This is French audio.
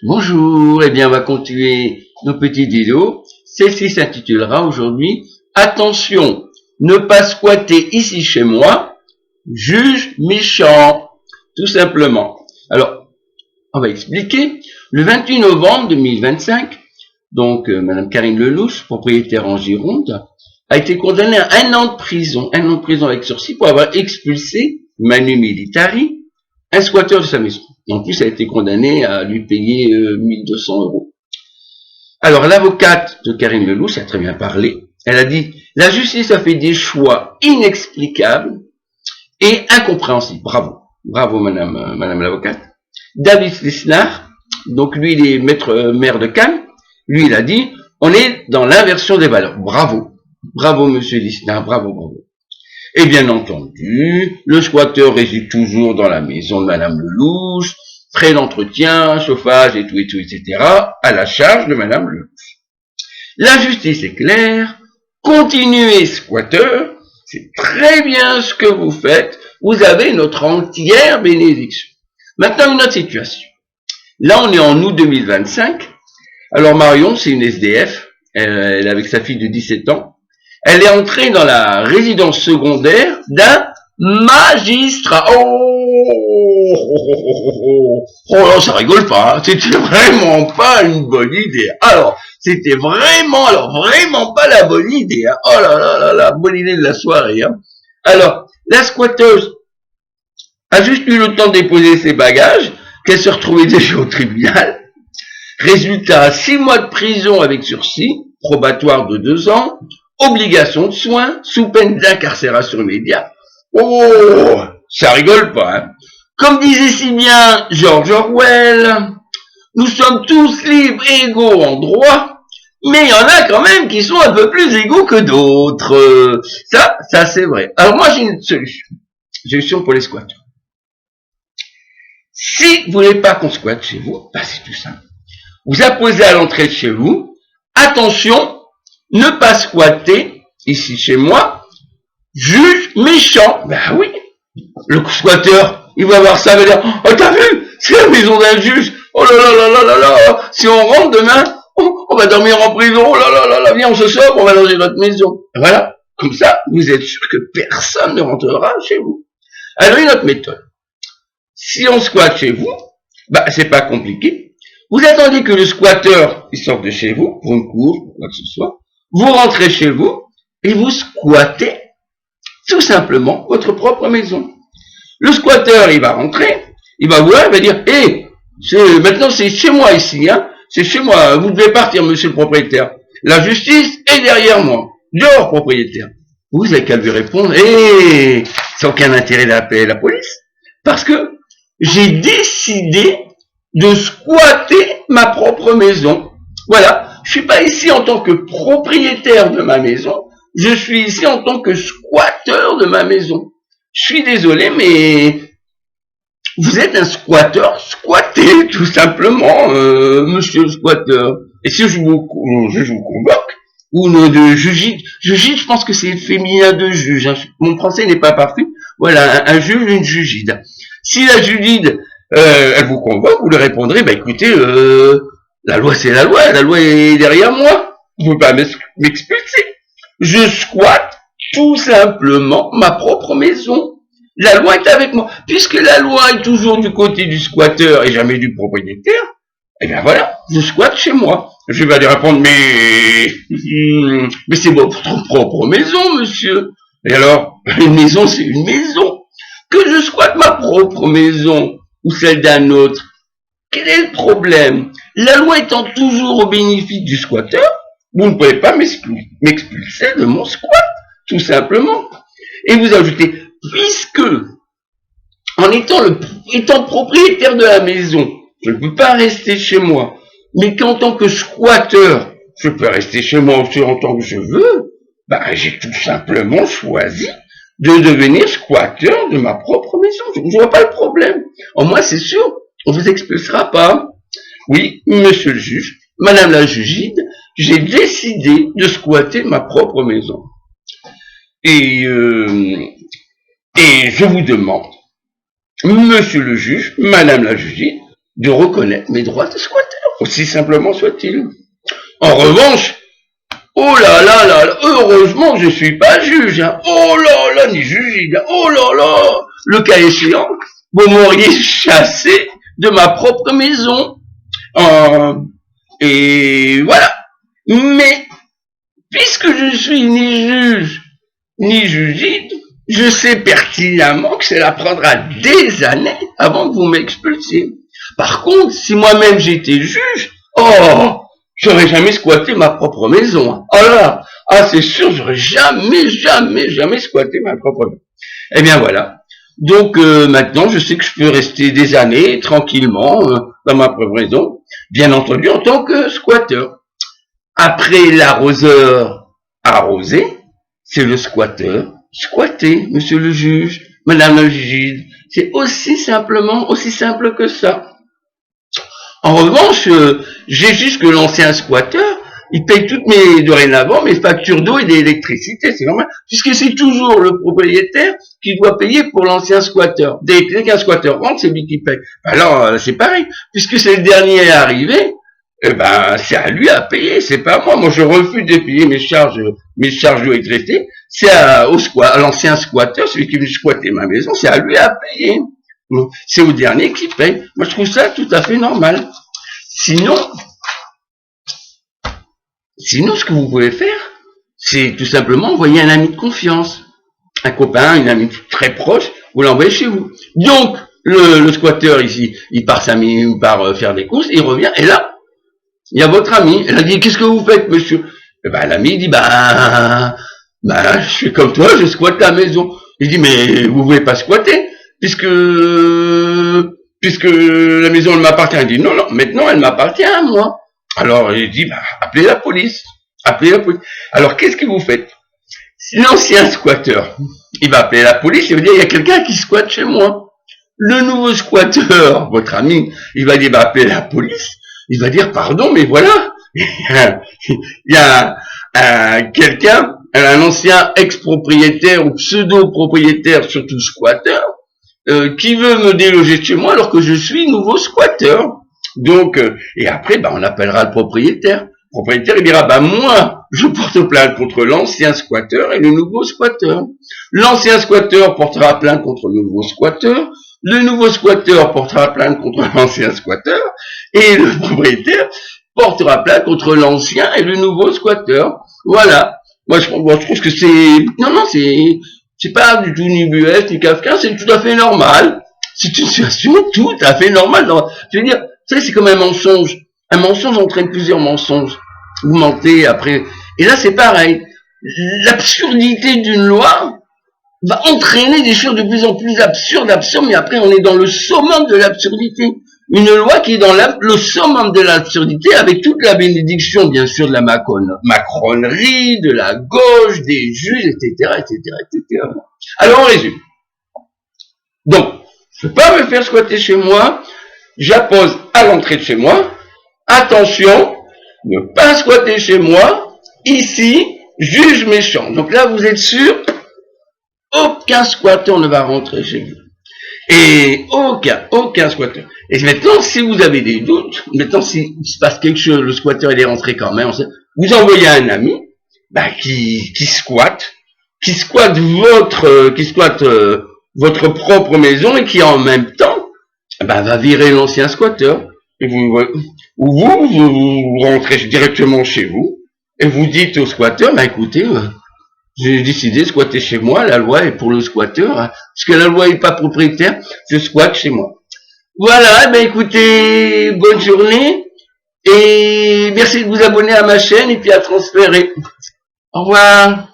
Bonjour, eh bien on va continuer nos petites vidéos. Celle-ci s'intitulera aujourd'hui Attention, ne pas squatter ici chez moi, juge méchant, tout simplement. Alors, on va expliquer. Le 28 novembre 2025, donc Madame Karine Lelouch, propriétaire en Gironde, a été condamnée à 1 an de prison avec sursis pour avoir expulsé manu militari un squatteur de sa maison. En plus, elle a été condamnée à lui payer 1200 €. Alors, l'avocate de Karine Lelouch a très bien parlé. Elle a dit « La justice a fait des choix inexplicables et incompréhensibles. » Bravo. Bravo, madame l'avocate. David Lisnard, donc lui, il est maire de Cannes. Lui, il a dit « On est dans l'inversion des valeurs. » Bravo. Bravo, monsieur Lisnard. Bravo, bravo. Et bien entendu, le squatteur réside toujours dans la maison de madame Lelouch, frais d'entretien, chauffage et tout, etc., à la charge de madame Lelouch. La justice est claire, continuez squatteur, c'est très bien ce que vous faites, vous avez notre entière bénédiction. Maintenant, une autre situation. Là, on est en août 2025, alors Marion, c'est une SDF, elle est avec sa fille de 17 ans, elle est entrée dans la résidence secondaire d'un magistrat. Oh, ça rigole pas. C'était vraiment pas une bonne idée. Alors, c'était vraiment pas la bonne idée. Hein. Oh là, bonne idée de la soirée. Hein. Alors, la squatteuse a juste eu le temps de déposer ses bagages, qu'elle se retrouvait déjà au tribunal. Résultat, 6 mois de prison avec sursis, probatoire de 2 ans, obligation de soins, sous peine d'incarcération immédiate. Oh, ça rigole pas, hein. Comme disait si bien George Orwell, nous sommes tous libres et égaux en droit, mais il y en a quand même qui sont un peu plus égaux que d'autres. Ça c'est vrai. Alors moi j'ai une solution pour les squatteurs. Si vous voulez pas qu'on squatte chez vous, bah c'est tout simple. Vous apposez à l'entrée de chez vous, attention, ne pas squatter, ici chez moi, juge méchant. Ben oui, le squatteur, il va voir ça, il va dire, oh t'as vu, c'est la maison d'un juge, oh là, si on rentre demain, on va dormir en prison, oh là, viens on se sauve, on va loger notre maison. Voilà, comme ça, vous êtes sûr que personne ne rentrera chez vous. Alors une autre méthode, si on squatte chez vous, bah c'est pas compliqué, vous attendez que le squatteur, il sorte de chez vous, pour une cour, pour quoi que ce soit, vous rentrez chez vous et vous squattez tout simplement votre propre maison. Le squatteur, il va rentrer, il va voir, il va dire, maintenant c'est chez moi ici, hein, c'est chez moi, vous devez partir, monsieur le propriétaire. La justice est derrière moi. Dehors, propriétaire. Vous n'avez qu'à lui répondre, sans aucun intérêt d'appeler la police, parce que j'ai décidé de squatter ma propre maison. Voilà. Je suis pas ici en tant que propriétaire de ma maison, je suis ici en tant que squatteur de ma maison. Je suis désolé, mais vous êtes un squatteur squatté, tout simplement, monsieur le squatteur. Et si je vous convoque, ou de jugide, je pense que c'est le féminin de juge, hein. Mon français n'est pas parfait, voilà, un juge, une jugide. Si la jugide, elle vous convoque, vous lui répondrez, bah écoutez, la loi c'est la loi est derrière moi, vous ne pouvez pas m'expulser. Je squatte tout simplement ma propre maison. La loi est avec moi. Puisque la loi est toujours du côté du squatteur et jamais du propriétaire, eh bien voilà, je squatte chez moi. Je vais lui répondre, mais c'est votre propre maison, monsieur. Et alors, une maison, c'est une maison. Que je squatte ma propre maison ou celle d'un autre, quel est le problème? La loi étant toujours au bénéfice du squatteur, vous ne pouvez pas m'expulser de mon squat, tout simplement. Et vous ajoutez, puisque, en étant propriétaire de la maison, je ne peux pas rester chez moi, mais qu'en tant que squatteur, je peux rester chez moi aussi longtemps que je veux, j'ai tout simplement choisi de devenir squatteur de ma propre maison. Je ne vois pas le problème. Au moins, c'est sûr, on ne vous expulsera pas. Oui, monsieur le juge, madame la jugide, j'ai décidé de squatter ma propre maison. Et je vous demande, monsieur le juge, madame la jugide, de reconnaître mes droits de squatteur, aussi simplement soit-il. En revanche, oh là là là là, heureusement que je suis pas juge, hein. Oh là là, ni juge, oh là là, le cas échéant, vous m'auriez chassé de ma propre maison. Et voilà. Mais, puisque je suis ni juge, ni jugide, je sais pertinemment que cela prendra des années avant que vous m'expulsiez. Par contre, si moi-même j'étais juge, oh, j'aurais jamais squatté ma propre maison. Oh là, ah c'est sûr, j'aurais jamais squatté ma propre maison. Eh bien voilà. Donc maintenant, je sais que je peux rester des années tranquillement dans ma propre maison, bien entendu en tant que squatteur. Après l'arroseur arrosé, c'est le squatteur squatté, monsieur le juge, madame la juge. C'est aussi simple que ça. En revanche, j'ai juste que l'ancien squatteur, il paye dorénavant mes factures d'eau et d'électricité, c'est normal, puisque c'est toujours le propriétaire qui doit payer pour l'ancien squatteur. Dès qu'un squatteur rentre, c'est lui qui paye. Alors, c'est pareil, puisque c'est le dernier arrivé, eh ben, c'est à lui à payer, c'est pas à moi. Moi, je refuse de payer mes charges d'eau et d'électricité, c'est à l'ancien squatteur, celui qui veut squatter ma maison, c'est à lui à payer. C'est au dernier qui paye. Moi, je trouve ça tout à fait normal. Sinon, ce que vous pouvez faire, c'est tout simplement envoyer un ami de confiance. Un copain, une amie très proche, vous l'envoyez chez vous. Donc, le squatteur ici, il part faire des courses, il revient, et là, il y a votre ami. Elle a dit, qu'est-ce que vous faites, monsieur? Et ben, l'ami dit, je suis comme toi, je squatte la maison. Il dit, mais vous voulez pas squatter? Puisque la maison elle m'appartient. Il dit non, maintenant elle m'appartient à moi. Alors il dit appelez la police. Alors qu'est-ce que vous faites? L'ancien squatteur, il va appeler la police, il va dire il y a quelqu'un qui squatte chez moi. Le nouveau squatteur, votre ami, il va dire appelez la police. Il va dire pardon, mais voilà, il y a quelqu'un, un ancien ex-propriétaire ou pseudo-propriétaire, surtout squatteur, qui veut me déloger de chez moi alors que je suis nouveau squatteur. Donc, et après, on appellera le propriétaire. Le propriétaire, il dira, moi, je porte plainte contre l'ancien squatteur et le nouveau squatteur. L'ancien squatteur portera plainte contre le nouveau squatteur. Le nouveau squatteur portera plainte contre l'ancien squatteur. Et le propriétaire portera plainte contre l'ancien et le nouveau squatteur. Voilà. Moi, je trouve que c'est pas du tout ni buesque, ni kafka, c'est tout à fait normal. C'est une situation tout à fait normale. Je veux dire, vous savez, c'est comme un mensonge. Un mensonge entraîne plusieurs mensonges. Vous mentez après. Et là, c'est pareil. L'absurdité d'une loi va entraîner des choses de plus en plus absurdes, mais après, on est dans le summum de l'absurdité. Une loi qui est dans le summum de l'absurdité, avec toute la bénédiction, bien sûr, de la macronerie, de la gauche, des juges, etc. Alors, on résume. Donc, je ne peux pas me faire squatter chez moi, j'appose à l'entrée de chez moi, attention, ne pas squatter chez moi, ici, juge méchant. Donc là, vous êtes sûr, aucun squatteur ne va rentrer chez vous. Et aucun squatteur. Et maintenant, si vous avez des doutes, maintenant, s'il se passe quelque chose, le squatteur il est rentré quand même, vous envoyez un ami, qui squatte votre propre maison et qui en même temps, va virer l'ancien squatteur. Et vous rentrez directement chez vous et vous dites au squatteur, écoutez, j'ai décidé de squatter chez moi, la loi est pour le squatteur, parce que la loi n'est pas propriétaire, je squatte chez moi. Voilà, écoutez, bonne journée, et merci de vous abonner à ma chaîne et puis à transférer. Au revoir.